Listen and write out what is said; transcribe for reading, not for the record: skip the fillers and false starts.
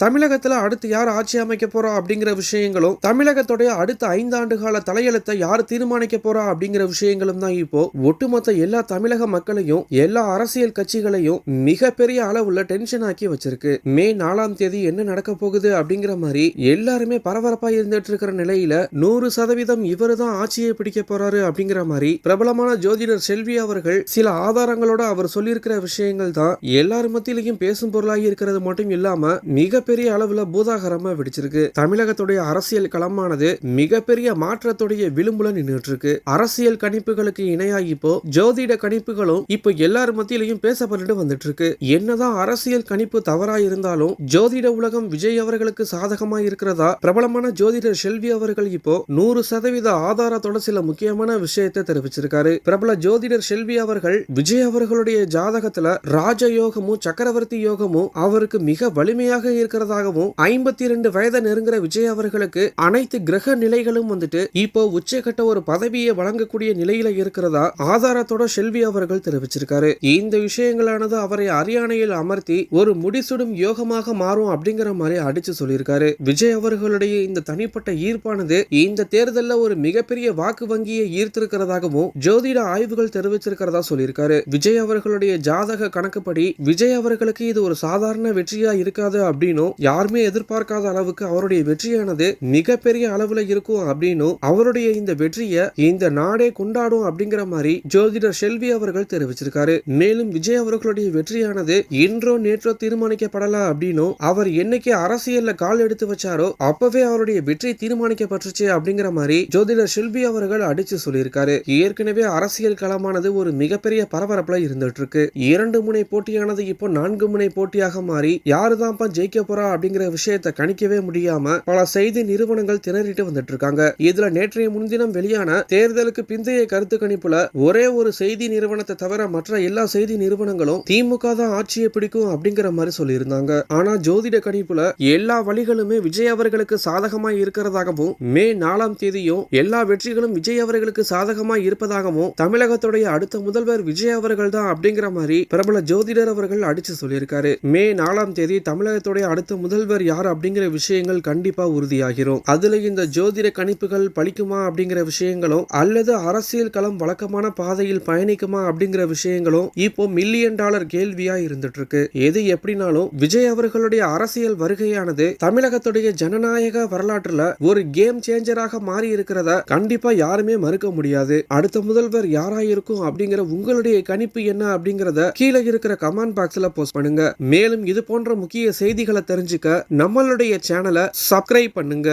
தமிழகத்துல அடுத்து யார் ஆட்சி அமைக்க போறா அப்படிங்கிற விஷயங்களும், தமிழகத்துடைய அடுத்த 5 ஆண்டு கால தலையெழுத்தை யார் தீர்மானிக்க போறா அப்படிங்கிற விஷயங்களும் தான் இப்போ ஒட்டுமொத்த எல்லா தமிழக மக்களையும் எல்லா அரசியல் கட்சிகளையும் மிகப்பெரிய அளவுல டென்ஷன் ஆக்கி வச்சிருக்கு. மே 4ஆம் தேதி என்ன நடக்க போகுது அப்படிங்கிற மாதிரி எல்லாருமே பரபரப்பா இருந்துட்டு இருக்கிற நிலையில 100% இவரு தான் ஆட்சியை பிடிக்க போறாரு அப்படிங்கிற மாதிரி பிரபலமான ஜோதிடர் செல்வி அவர்கள் சில ஆதாரங்களோட அவர் சொல்லியிருக்கிற விஷயங்கள் தான் எல்லாரும் மத்தியிலையும் பேசும் பொருளாகி இருக்கிறது மட்டும் இல்லாம மிகப்பெரிய அளவுல பூதாகரமா வெடிச்சிருக்கு. தமிழகத்துடைய அரசியல் களமானது மிகப்பெரிய மாற்றத்துடைய விளிம்புல நின்றுட்டு இருக்கு. அரசியல் கணிப்புகளுக்கு இணையா இப்போ ஜோதிட கணிப்புகளும் இப்போ எல்லாரும் மத்தியிலையும் பேசப்பட்டு வந்துட்டு இருக்கு. என்னதான் அரசியல் கணிப்பு தவறா இருந்தாலும் ஜோதிட உலகம் விஜய் அவர்களுக்கு சாதகமா இருக்கிறதா பிரபலமான ஜோதிடர் செல்வி அவர்கள் இப்போ 100% ஆதாரத்தோட சில முக்கியமான விஷயத்தை தெரிவிச்சிருக்காரு. பிரபல ஜோதிடர் செல்வி அவர்கள் விஜய் அவர்களுடைய ஜாதகத்துல ராஜயோகமும் சக்கரவர்த்தி யோகமும் அவருக்கு மிக வலிமையாக இருக்கிறதாகவும் 52 வயதை நெருங்குற விஜய் அவர்களுக்கு அனைத்து கிரக நிலைகளும் வந்துட்டு இப்போ உச்சகட்ட ஒரு பதவியை வழங்கக்கூடிய நிலையில இருக்கிறதா ஆதாரத்தோட செல்வி அவர்கள் தெரிவிச்சிருக்காரு. இந்த விஷயங்களானது அவரை அரியணையில் அமர்த்தி ஒரு முடிசுடும் யோகமாக மாறும் அப்படிங்கிற மாதிரி அடிச்சு சொல்லியிருக்காரு. விஜய் அவர்களுடைய இந்த தனிப்பட்ட ஈர்ப்பானது இந்த தேர்தல்ல ஒரு மிகப்பெரிய வாக்கு வங்கியை ஈர்த்திருக்கிறதாகவும் ஜோதிட ஆய்வுகள் தெரிவிச்சிருக்கிறதா சொல்லியிருக்காரு. விஜய் அவர்களுடைய ஜாதக கணக்குப்படி விஜய் அவர்களுக்கு இது ஒரு சாதாரண வெற்றியா இருக்காது அப்படின்னும், யாருமே எதிர்பார்க்காத அளவுக்கு அவருடைய வெற்றியானது மிகப்பெரிய அளவுல இருக்கும் அப்படின்னும், அவருடைய இந்த வெற்றியை இந்த நாடே கொண்டாடும் அப்படிங்கிற மாதிரி ஜோதிடர் செல்வி அவர்கள் தெரிவிச்சிருக்காரு. மேலும் விஜய் அவர்களுடைய வெற்றியானது இன்றோ நேற்றோ தீர்மானிக்கப்படல அப்படின்னும், அவர் என்னைக்கு அரசியல்ல கால் எடுத்து வச்சாரோ அப்பவே அவருடைய வெற்றி தீர்மானிக்கப்பட்டுச்சு அப்படிங்கிற மாதிரி ஜோதிடர் செல்வி அவர்கள் அடிச்சு சொல்லியிருக்காரு. ஏற்கனவே அரசியல் களமானது ஒரு மிகப்பெரிய பரபரப்புல இருந்துட்டு இருக்கு. 2 முனை போட்டியானது இப்போ 4 முனை போட்டியாக மாறி யாருதான்ப்பா ஜெயிக்க போறா அப்படிங்கிற விஷயத்தை கணிக்கவே முடியாம பல செய்தி நிறுவனங்கள் திணறிட்டு வந்துட்டு இருக்காங்க. இதுல நேற்றைய முன்தினம் வெளியான தேர்தலுக்கு பிந்தைய கருத்து கணிப்புல ஒரே ஒரு செய்தி நிறுவனத்தை தவிர மற்ற எல்லா செய்தி நிறுவனங்களும் திமுக தான் ஆட்சியை பிடிக்கும் அப்படிங்கிற மாதிரி சொல்லியிருந்தாங்க. ஆனா ஜோதிட கணிப்புல எல்லா வழிகளுமே விஜய் அவர்களுக்கு சாதகமா இருக்கிறதாகவும், மே 4ஆம் தேதியும் எல்லா வெற்றிகளும் விஜய் அவர்களுக்கு சாதகமா இருப்பதாகவும், தமிழகத்துடைய அடுத்த முதல்வர் விஜய் அவர்கள் தான் அப்படிங்கிற மாதிரி பிரபல ஜோதிடர் அவர்கள் அடிச்சு சொல்லியிருக்காரு. மே 4ஆம் தேதி தமிழகத்துடைய அடுத்த முதல்வர் யார் அப்படிங்கிற விஷயங்கள் கண்டிப்பா உறுதியாகிரும். அதுல இந்த ஜோதிட கணிப்புகள் பலிக்குமா அப்படிங்கிற விஷயங்களும், அல்லது அரசியல் களம் வழக்கமான பாதையில் பயணிக்குமா அப்படிங்கிற விஷயங்களும் இப்போ மில்லியன் டாலர் கேள்வியா இருந்துட்டு இருக்கு. எது எப்படினாலும் விஜய் அவர்களுடைய அரசியல் வருகையானது தமிழகத்துடைய ஜனநாயக வரலாற்றுல ஒரு கேம் சேஞ்சராக மாறி இருக்கிறத கண்டிப்பா யாருமே மறுக்க முடியாது. அடுத்த முதல்வர் யாரா இருக்கும் அப்படிங்கிற உங்களுடைய கணிப்பு என்ன அப்படிங்கறத கீழே இருக்கிற கமெண்ட் பாக்ஸ்ல போஸ்ட் பண்ணுங்க. மேலும் இது போன்ற முக்கிய செய்திகளை தெரிஞ்சுக்க நம்மளுடைய சேனலை சப்ஸ்கிரைப் பண்ணுங்க.